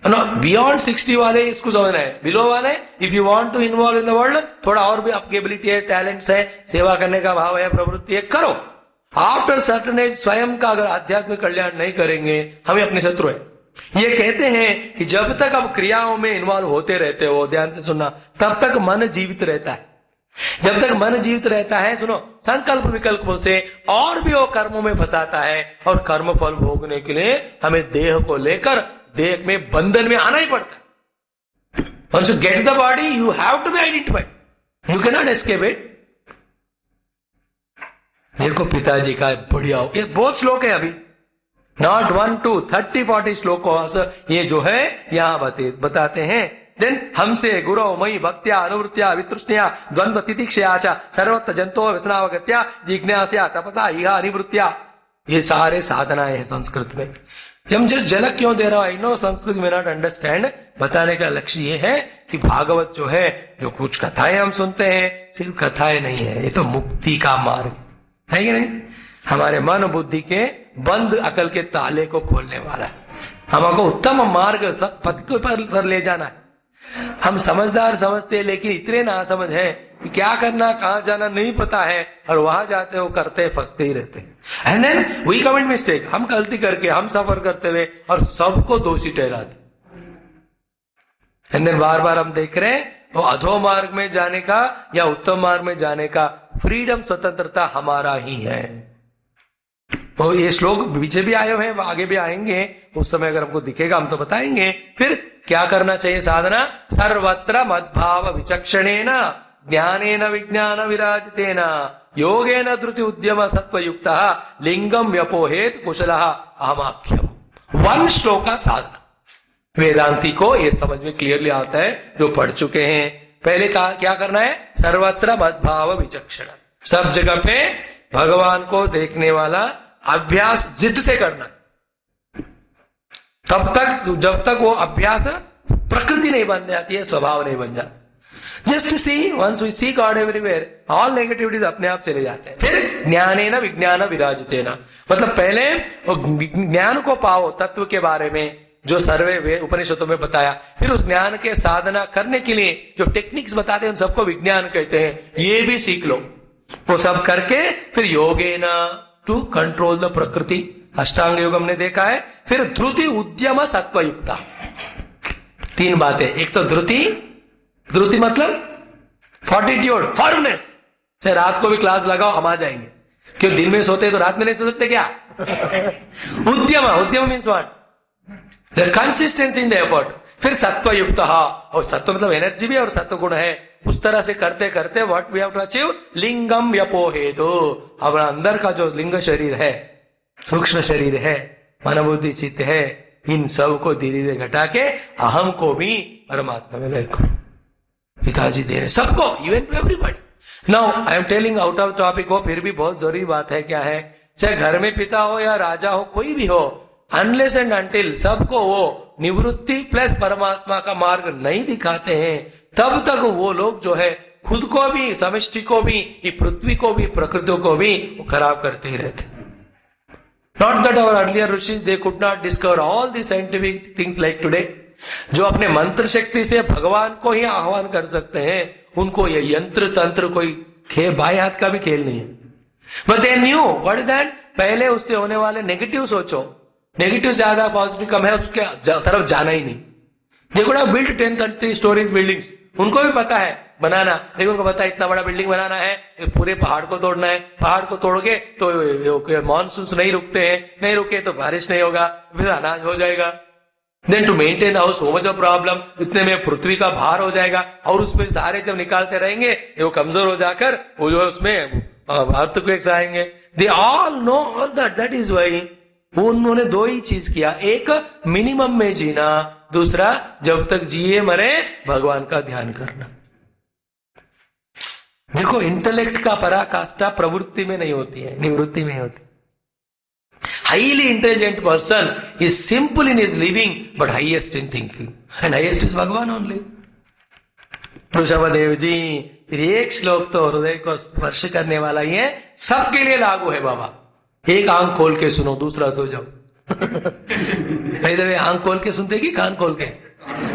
ना। बियॉन्ड 60 वाले इसको समझना है, बिलो वाले if you want to involve in the world, थोड़ा और भी आपकी एबिलिटी है, टैलेंट्स है, सेवा करने का भाव है, प्रवृत्ति है, करो। आफ्टर सर्टन एज स्वयं का अगर आध्यात्मिक कल्याण नहीं करेंगे हमें अपने शत्रु है। ये कहते हैं कि जब तक आप क्रियाओं में इन्वॉल्व होते रहते हो, ध्यान से सुनना, तब तक मन जीवित रहता है। जब तक मन जीवित रहता है, सुनो, संकल्प विकल्पों से और भी वो कर्मों में फंसाता है और कर्म फल भोगने के लिए हमें देह को लेकर देह में बंधन में आना ही पड़ता है। Once you get the body, you have to be identified. You cannot escape it. देखो पिताजी का बढ़िया हो, ये बहुत श्लोक है अभी, नॉट 1 2 30-40 श्लोक ये जो है यहां बताते हैं। देन हमसे गुरु मई भक्त्या अनुवृत्या वितृष्णया द्वंद्व तितिक्षया च सर्वत्र जंतो व्यसनावगत्या जिज्ञासा तपसा इहा अनिवृत्या। ये सारे साधनाएं हैं संस्कृत में। हम जिस झलक क्यों दे रहा हूं, आई नो संस्कृत में नॉट अंडरस्टैंड, बताने का लक्ष्य ये है कि भागवत जो है, जो कुछ कथाएं हम सुनते हैं, सिर्फ कथाएं नहीं है, ये तो मुक्ति का मार्ग है कि नहीं। हमारे मन बुद्धि के बंद अकल के ताले को खोलने वाला है, हमको उत्तम मार्ग पथ पर ले जाना है। हम समझदार समझते हैं, लेकिन इतने ना समझ है कि क्या करना कहां जाना नहीं पता है, और वहां जाते हो करते फंसते ही रहते हैं। And then we commit mistake, हम गलती करके हम सफर करते हुए और सबको दोषी ठहराते। एंड देन बार बार हम देख रहे हैं वो अधो मार्ग में जाने का या उत्तम मार्ग में जाने का फ्रीडम, स्वतंत्रता हमारा ही है। तो ये श्लोक पीछे भी आए हुए हैं, आगे भी आएंगे, उस समय अगर हमको दिखेगा हम तो बताएंगे। फिर क्या करना चाहिए साधना? सर्वत्र मद्भाव विचक्षणेन ज्ञानेन विज्ञान विराजितेन योगेन धृति उद्यम सत्वयुक्त लिंगम व्यपोहेत कुशलः अहमाख्यम। 1 श्लोक का साधना वेदांती को ये समझ में क्लियरली आता है जो पढ़ चुके हैं। पहले कहा क्या करना है? सर्वत्र मद्भाव विचक्षण, सब जगह पे भगवान को देखने वाला अभ्यास जिद से करना है। तब तक जब तक वो अभ्यास प्रकृति नहीं बन जाती है, स्वभाव नहीं बन जाता। Just see, once we see God everywhere, all negativities अपने आप चले जाते हैं। फिर ज्ञानेन विज्ञान विराजितेन, मतलब पहले ज्ञान को पाओ तत्व के बारे में जो सर्वे उपनिषदों में बताया। फिर उस ज्ञान के साधना करने के लिए जो टेक्निक्स बताते हैं उन सबको विज्ञान कहते हैं, ये भी सीख लो। वो सब करके फिर योगेन टू कंट्रोल द प्रकृति, अष्टांग योग हमने देखा है। फिर धृति उद्यम सत्वयुक्ता, 3 बातें। एक तो धृति, धृति मतलब फोर्टिट्यूड, फर्मनेस। चाहे रात को भी क्लास लगाओ हम आ जाएंगे, क्यों दिन में सोते तो रात में नहीं सो सकते क्या? उद्यम, उद्यम means what? The consistency in the effort. फिर सत्वयुक्त, और सत्व मतलब एनर्जी भी और सत्व गुण है। उस तरह से करते करते what we have to achieve? लिंगम व्यपोहेतु, हमारा अंदर का जो लिंग शरीर है, सूक्ष्म शरीर है, मन बुद्धि चित्त है, इन सब को धीरे धीरे घटा के अहम को भी परमात्मा में देखो। पिताजी दे रहे सबको, even to everybody. Now I am telling out of topic हो, फिर भी बहुत जरूरी बात है। क्या है? चाहे घर में पिता हो या राजा हो, कोई भी हो, अनलेस एंड अनटिल सबको वो निवृत्ति प्लस परमात्मा का मार्ग नहीं दिखाते हैं, तब तक वो लोग जो है खुद को भी, समष्टि को भी, पृथ्वी को भी, प्रकृति को भी खराब करते ही रहते। Not that our earlier rishi they could not discover all the scientific things like today. जो अपने मंत्र शक्ति से भगवान को ही आह्वान कर सकते हैं, उनको ये यंत्र तंत्र कोई खेल, बाएं हाथ का भी खेल नहीं है। But they knew what is that. पहले उससे होने वाले नेगेटिव सोचो, नेगेटिव ज्यादा पॉजिटिव कम है, उसके तरफ जाना ही नहीं। देखो ना, बिल्ड 10-30 स्टोरीज बिल्डिंग्स, उनको भी पता है बनाना, लेकिन उनको पता है इतना बड़ा बिल्डिंग बनाना है, पूरे पहाड़ को तोड़ना है, पहाड़ को तोड़ोगे तो मानसून नहीं रुकते हैं, नहीं रुके तो बारिश नहीं होगा, फिर अनाज हो जाएगा। Then to maintain house so much of problem, इतने में पृथ्वी का भार हो जाएगा, और उसमें सारे जब निकालते रहेंगे वो कमजोर हो जाकर वो जो है उसमें अर्थक्वेक्स आएंगे। They all know all that is why उन्होंने दो ही चीज किया, एक मिनिमम में जीना, दूसरा जब तक जिए मरे भगवान का ध्यान करना। देखो इंटेलेक्ट का पराकाष्ठा प्रवृत्ति में नहीं होती है, निवृत्ति में होती। Highly intelligent person is simple in is living but highest in thinking, and highest is भगवान ओनली। ऋषभदेव जी, फिर एक श्लोक तो हृदय को स्पर्श करने वाला ही है, सबके लिए लागू है बाबा। एक आंख खोल के सुनो, दूसरा सो जाओ। आंख खोल के सुनते कि कान खोल के?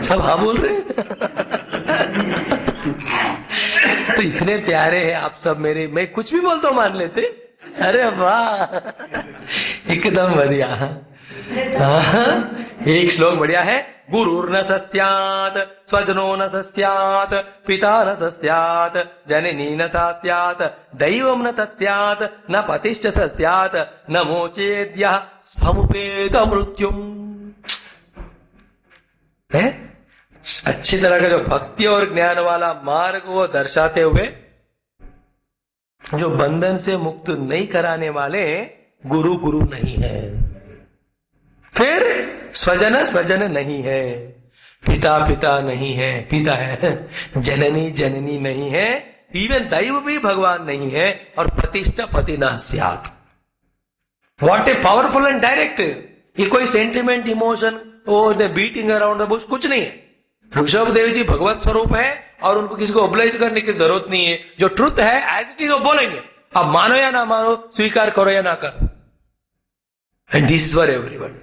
सब हाँ बोल रहे हैं। तो इतने प्यारे हैं आप सब मेरे, मैं कुछ भी बोलता हूं मान लेते। अरे वाह, एकदम बढ़िया। एक श्लोक बढ़िया है, गुरुर्न सस्यात् स्वजनो न सस्यात् पिता न सस्यात् जननी न सस्यात् दैवं न तत्स्यात् न पतिश्च सस्यात् न मोचेद्यः समुपेत मृत्युम्। है अच्छी तरह का जो भक्ति और ज्ञान वाला मार्ग वो दर्शाते हुए, जो बंधन से मुक्त नहीं कराने वाले गुरु गुरु नहीं है, फिर स्वजन स्वजन नहीं है, पिता पिता नहीं है, पिता है, जननी जननी नहीं है, इवन दैव भी भगवान नहीं है, और प्रतिष्ठा पति ना स्यात्। What a powerful and direct. ये कोई सेंटिमेंट इमोशन और बीटिंग अराउंड द बुश कुछ नहीं है। ऋषभ देव जी भगवत स्वरूप है और उनको किसी को ऑब्लाइज करने की जरूरत नहीं है। जो ट्रुथ है एज इट इज वो बोलेंगे, आप मानो या ना मानो, स्वीकार करो या ना करो, and this is for everybody.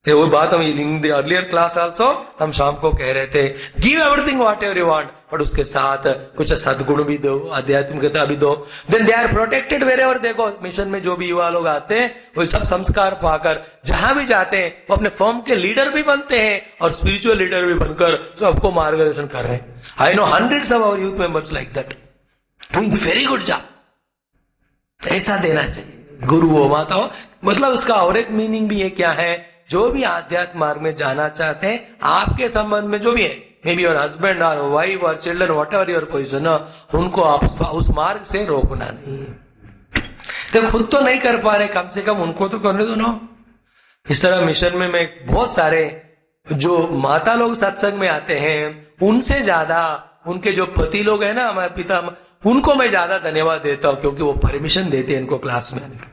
वो बात हम in the earlier class also हम शाम को कह रहे थे, give everything whatever you want, but उसके साथ कुछ सद्गुण भी दो, आध्यात्मिकता भी दो, then they are protected wherever. देखो मिशन में जो भी युवा लोग आते हैं वो सब संस्कार पाकर जहां भी जाते हैं वो अपने फॉर्म के लीडर भी बनते हैं और स्पिरिचुअल लीडर भी बनकर सबको मार्गदर्शन कर रहे हैं। I know hundreds of our youth members like that, doing very good job. ऐसा देना चाहिए गुरु हो, माता हो। मतलब उसका और एक मीनिंग भी है, क्या है, जो भी आध्यात्म मार्ग में जाना चाहते हैं, आपके संबंध में जो भी है, मे बी योर हस्बैंड और वाइफ और children, what ever your position, उनको आप उस मार्ग से रोकना नहीं। तो खुद तो नहीं कर पा रहे, कम से कम उनको तो करने दो ना। इस तरह मिशन में मैं बहुत सारे जो माता लोग सत्संग में आते हैं, उनसे ज्यादा उनके जो पति लोग हैं ना, हमारे पिता, उनको मैं ज्यादा धन्यवाद देता हूं, क्योंकि वो परमिशन देते हैं इनको क्लास में आने की।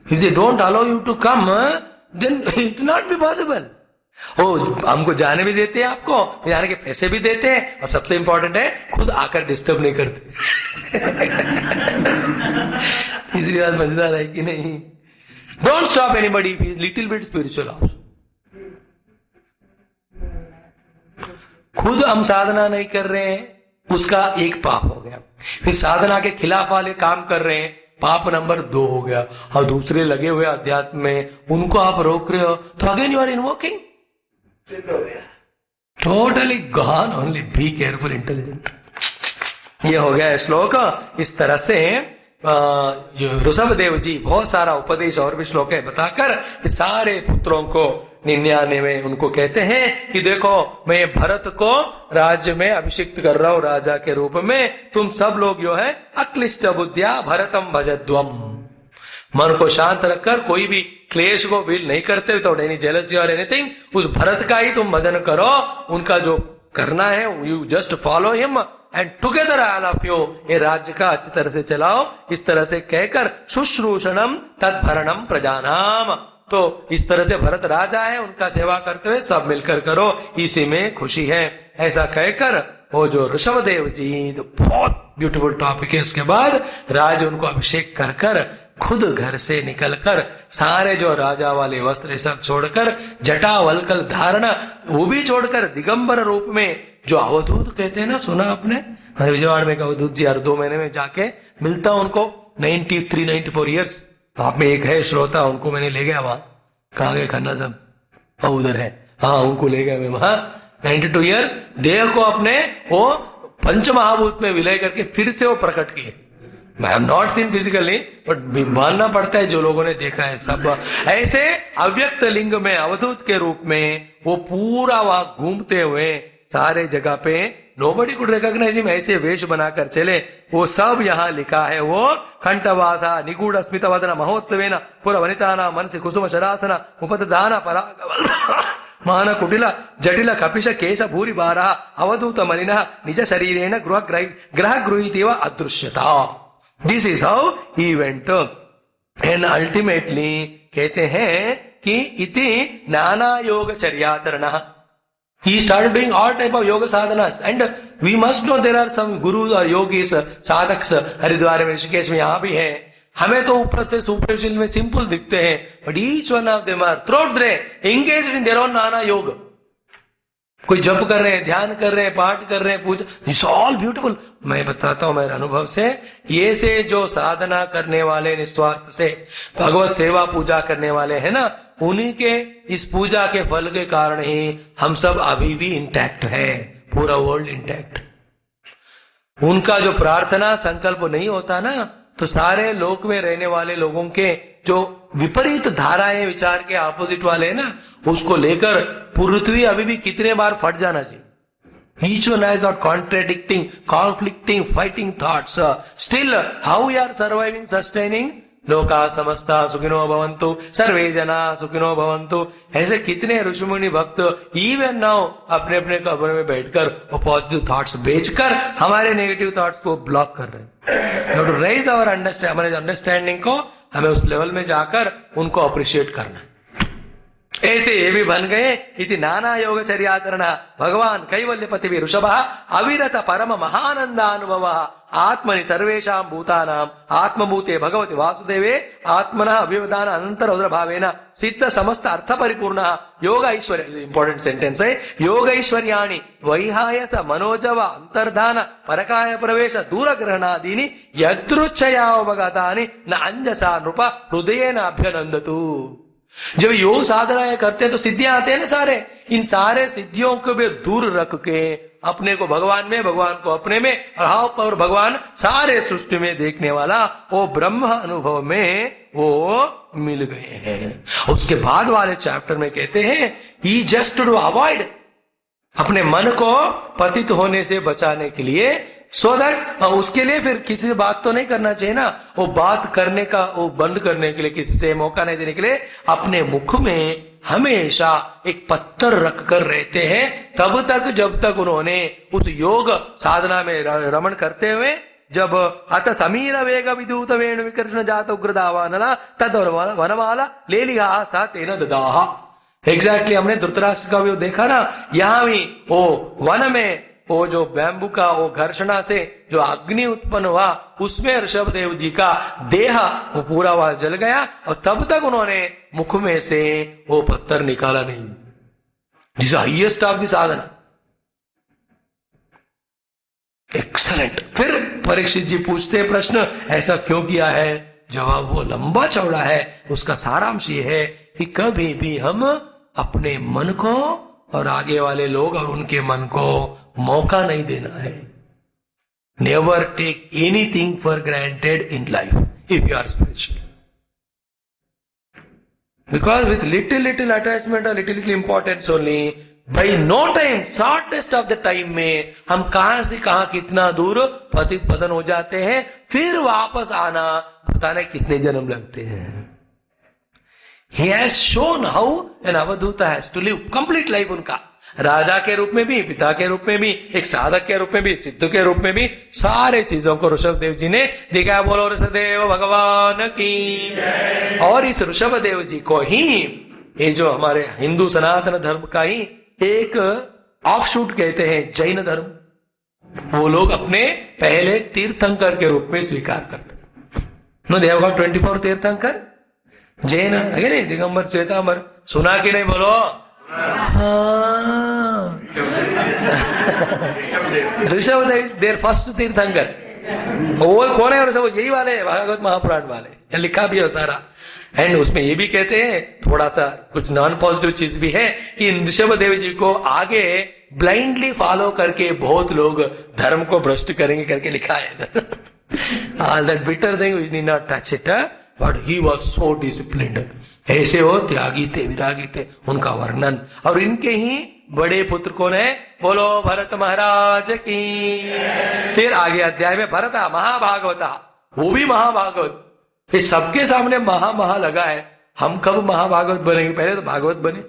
If they don't allow you to come, then it will not be possible. हमको जाने भी देते हैं, आपको जाने के पैसे भी देते हैं, और सबसे इंपॉर्टेंट है खुद आकर डिस्टर्ब नहीं करते। तीसरी बात मजेदार है कि नहीं, don't stop anybody if he is little bit spiritual house. खुद हम साधना नहीं कर रहे हैं, उसका एक पाप हो गया। फिर साधना के खिलाफ वाले काम कर रहे हैं, पाप नंबर 2 हो गया। और दूसरे लगे हुए अध्यात्म में, उनको आप रोक रहे हो, तो again you are invoking, totally gone. Only be careful, intelligent. ये हो गया श्लोक। इस तरह से ऋषभ देव जी बहुत सारा उपदेश और भी श्लोक है बताकर सारे पुत्रों को 99 में उनको कहते हैं कि देखो मैं भरत को राज्य में अभिषिक्त कर रहा हूं राजा के रूप में, तुम सब लोग जो है अक्लिष्ट बुद्धिया भरतम भजध्वम, मन को शांत रखकर, कोई भी क्लेश को फील नहीं करते विदाउट एनी जेलसी और एनीथिंग, उस भरत का ही तुम भजन करो, उनका जो करना है you just follow him and together all of you ये राज्य का अच्छी तरह से चलाओ। इस तरह से कहकर शुश्रूषणम तद्भरणम प्रजानाम, तो इस तरह से भरत राजा है, उनका सेवा करते हुए सब मिलकर करो, इसी में खुशी है। ऐसा कहकर वो जो ऋषभ देव जी, तो बहुत ब्यूटीफुल टॉपिक है। उसके बाद राज उनको अभिषेक कर कर खुद घर से निकलकर सारे जो राजा वाले वस्त्र सब छोड़कर, जटा वल्कल धारणा वो भी छोड़कर, दिगंबर रूप में जो अवधूत कहते हैं ना, सुना आपने, विजयवाड़ा में अवधूत जी हर 2 महीने में जाके मिलता हूं उनको, 93-94 ईयर्स। आप में एक है श्रोता, उनको मैंने ले गया वहां, कहा गए खन्ना साहब, उधर है, हाँ उनको ले गया मैं वहां। 92 ईयर्स देह को अपने वो पंचमहाभूत में विलय करके फिर से वो प्रकट किए। I have not seen physically, but मानना पड़ता है जो लोगों ने देखा है सब। ऐसे अव्यक्त लिंग में अवधूत के रूप में वो पूरा वहां घूमते हुए सारे जगह पे नोबडी कुड रिकॉग्नाइज हिम, ऐसे वेश बनाकर चले। वो सब यहाँ लिखा है। वो कंठवासा निगूढ़ स्मित वदन महोत्सवेन पुर वनिताना मनसि कुसुम शरासन उपदान परागवल मान कुटिल जटिल कपिश केश भूरि बार अवधूत मलिन निज शरीरेण ग्रह गृहीतेव अदृश्यता। This is how he went. And ultimately कहते हैं कि इति नाना योग चर्याचरण। He started doing all type of yoga sadhanas, and we must know there are some gurus or yogis, sadhaks Haridwar में, ऋषिकेश में यहाँ भी है। हमें तो ऊपर से सुपरफिशियल में सिंपल दिखते हैं, but each one of them are throughout the day engaged in their own नाना योग। कोई जप कर रहे हैं, ध्यान कर रहे हैं, पाठ कर रहे हैं, पूजा, इट्स ऑल ब्यूटीफुल। मैं बताता हूं मेरे अनुभव से, ये से जो साधना करने वाले निस्वार्थ से भगवत सेवा पूजा करने वाले हैं ना, उन्हीं के इस पूजा के फल के कारण ही हम सब अभी भी इंटैक्ट है, पूरा वर्ल्ड इंटैक्ट। उनका जो प्रार्थना संकल्प नहीं होता ना, तो सारे लोक में रहने वाले लोगों के जो विपरीत धाराएं विचार के ऑपोजिट वाले हैं ना, उसको लेकर पृथ्वी अभी भी कितने बार फट जाना चाहिए। Each one has got contradicting, conflicting, fighting thoughts. Still, how we are surviving, sustaining? लोका समस्ता सुखिनो भवन्तु, सर्वे जना सुखिनो भवन्तु। ऐसे कितने ऋषिमुनि भक्त इवन नाउ अपने अपने कब्र में बैठकर वो पॉजिटिव थॉट्स बेचकर हमारे नेगेटिव थॉट्स को ब्लॉक कर रहे हैं। रेज आवर हमारे अंडरस्टैंडिंग को हमें उस लेवल में जाकर उनको अप्रिशिएट करना। ऐसे ये भी बन गए। इति नाना योग चर्याचरण भगवान कैवल्यपति भी ऋषभ अविरत परम महानंदानुभव आत्मनि सर्वेषां भूतानां आत्मभूते भगवति वासुदेवे आत्मनः अव्यवधान अनंतर उदर भावेन सिद्ध समस्त अर्थ परिपूर्ण योग ऐश्वर्य। इंपॉर्टेंट सेंटेंस है। योग ऐश्वर्याणि वैहायस मनोजव अंतर्धान परकाय प्रवेश दूर ग्रहणादीनि यदृच्छयावगतानि न अंजसा नृप हृदयेन अभ्यनंदतु। जब योग साधनाएं करते हैं तो सिद्धियां आते हैं ना सारे। इन सारे सिद्धियों को भी दूर रख के अपने को भगवान में, भगवान को अपने में, और भगवान सारे सृष्टि में देखने वाला वो ब्रह्म अनुभव में वो मिल गए हैं। उसके बाद वाले चैप्टर में कहते हैं ही जस्ट टू अवॉइड, अपने मन को पतित होने से बचाने के लिए, सो दैट उसके लिए फिर किसी से बात तो नहीं करना चाहिए ना, वो बात करने का वो बंद करने के लिए, किसी से मौका नहीं देने के लिए अपने मुख में हमेशा एक पत्थर रखकर रहते हैं, तब तक जब तक उन्होंने उस योग साधना में रमण करते हुए जब अत समीर वेग विद्युत वेणु विकृष्ण जात उग्रदावानला तद वनमाला ले लिया सा तेन ददाहा। एग्जैक्टली हमने धृतराष्ट्र का भी देखा ना, यहां भी वो वन में वो जो बैम्बू का वो घर्षणा से जो अग्नि उत्पन्न हुआ, उसमें ऋषभ देव जी का देह वो पूरा वहां जल गया, और तब तक उन्होंने मुख में से वो पत्थर निकाला नहीं। This highest of the Sadhana. Excellent. फिर परीक्षित जी पूछते हैं प्रश्न, ऐसा क्यों किया है? जवाब वो लंबा चौड़ा है। उसका सारांश ये है कि कभी भी हम अपने मन को और आगे वाले लोग और उनके मन को मौका नहीं देना है। Never take anything for granted in life if you are spiritual, because with little attachment और little importance only, by no time, shortest of the time में हम कहां से कहां कितना दूर पतित पतन हो जाते हैं। फिर वापस आना पता नहीं कितने जन्म लगते हैं। He has shown how an अवधूता has to live complete life। उनका राजा के रूप में भी, पिता के रूप में भी, एक साधक के रूप में भी, सिद्ध के रूप में भी, सारे चीजों को ऋषभ देव जी ने दिखाया। बोलो ऋषभदेव भगवान की। और इस ऋषभ देव जी को ही ये जो हमारे हिंदू सनातन धर्म का ही एक ऑफशूट कहते हैं, जैन धर्म। वो लोग अपने पहले तीर्थंकर के रूप में स्वीकार करते। नो दे हैव गॉट 24 तीर्थंकर जैन है, दिगंबर श्वेतांबर। सुना कि नहीं? बोलो हाँ। ऋषभ देर फर्स्ट तीर्थंकर। वो कौन है ऋषभ? यही वाले भागवत महापुराण वाले, लिखा भी है सारा। एंड उसमें ये भी कहते हैं, थोड़ा सा कुछ नॉन पॉजिटिव चीज भी है, कि ऋषभ देव जी को आगे ब्लाइंडली फॉलो करके बहुत लोग धर्म को भ्रष्ट करेंगे करके लिखा है। All that bitter thing we need not touch it, but he was so disciplined. ऐसे वो त्यागी थे, विरागी थे, उनका वर्णन। और इनके ही बड़े पुत्र कौन है? बोलो भरत महाराज की। फिर आगे अध्याय में भरत महाभागवता, वो भी महाभागवत। ये सबके सामने महा लगा है। हम कब महाभागवत बनेंगे? पहले तो भागवत बने।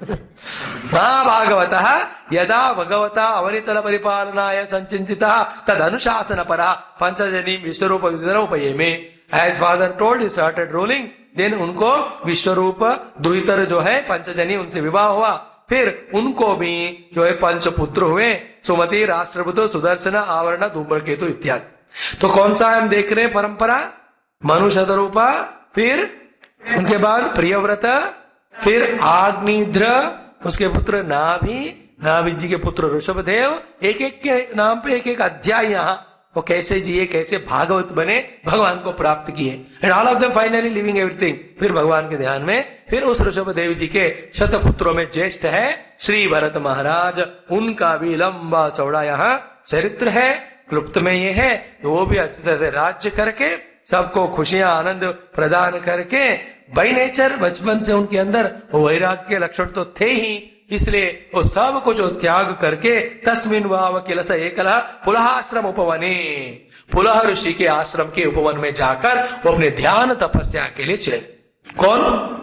महाभागवतः यदा भगवता अवनितल परिपालनाय संचिंतिता तद अनुशासन परा पंचजनी विश्वरूप उपयेमे। As father told, he started ruling, then उनको विश्वरूप दुहितर जो है पंचजनी, उनसे विवाह हुआ। फिर उनको भी जो है पंच पुत्र हुए, सुमति, राष्ट्रपुत्र, सुदर्शन, आवरण, धूम्रकेतु इत्यादि। तो कौन सा हम देख रहे हैं परंपरा? मनु शतरूपा, फिर उनके बाद प्रियव्रत, फिर आग्निध्र, उसके पुत्र नाभि, नाभि जी के पुत्र ऋषभदेव। एक एक के नाम पे एक एक अध्याय यहाँ वो कैसे जिए, कैसे भागवत बने, भगवान को प्राप्त किए। And all of them finally living everything. फिर भगवान के ध्यान में, फिर उस ऋषभदेव जी के शतपुत्रों में ज्येष्ठ है श्री भरत महाराज। उनका भी लंबा चौड़ा यहाँ चरित्र है। क्लुप्त में ये है वो भी अच्छी तरह से राज्य करके सबको खुशियां आनंद प्रदान करके, बाई नेचर बचपन से उनके अंदर वो वैराग्य के लक्षण तो थे ही, इसलिए वो सब कुछ त्याग करके तस्मिन वाव किलस एकला पुलहाश्रम उपवने, पुलह ऋषि के आश्रम के उपवन में जाकर वो अपने ध्यान तपस्या के लिए चले। कौन?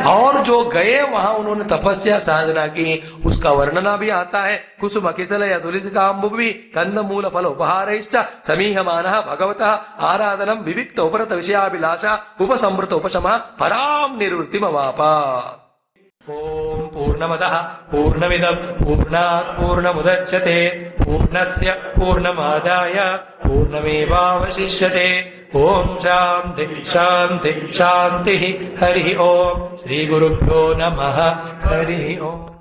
और जो गए वहां उन्होंने तपस्या साधना की, उसका वर्णना भी आता है। कुसुम किसल या तुलसिका अम्बुभि कंद मूल फल उपहारैश्च समीहमानः भगवतः आराधनम विविक्त उपरत विषयाभिलाषा उपसंवृत उपशमः पराम निर्वृत्तिमवापा। ओम पूर्णमदः पूर्णमिदं पूर्णात् पूर्णमुदच्यते पूर्णस्य पूर्णमादाय पूर्णमेवावशिष्यते। ओम शांति शांति शांति। हरि ओम। श्री गुरुभ्यो नमः। हरि ओम।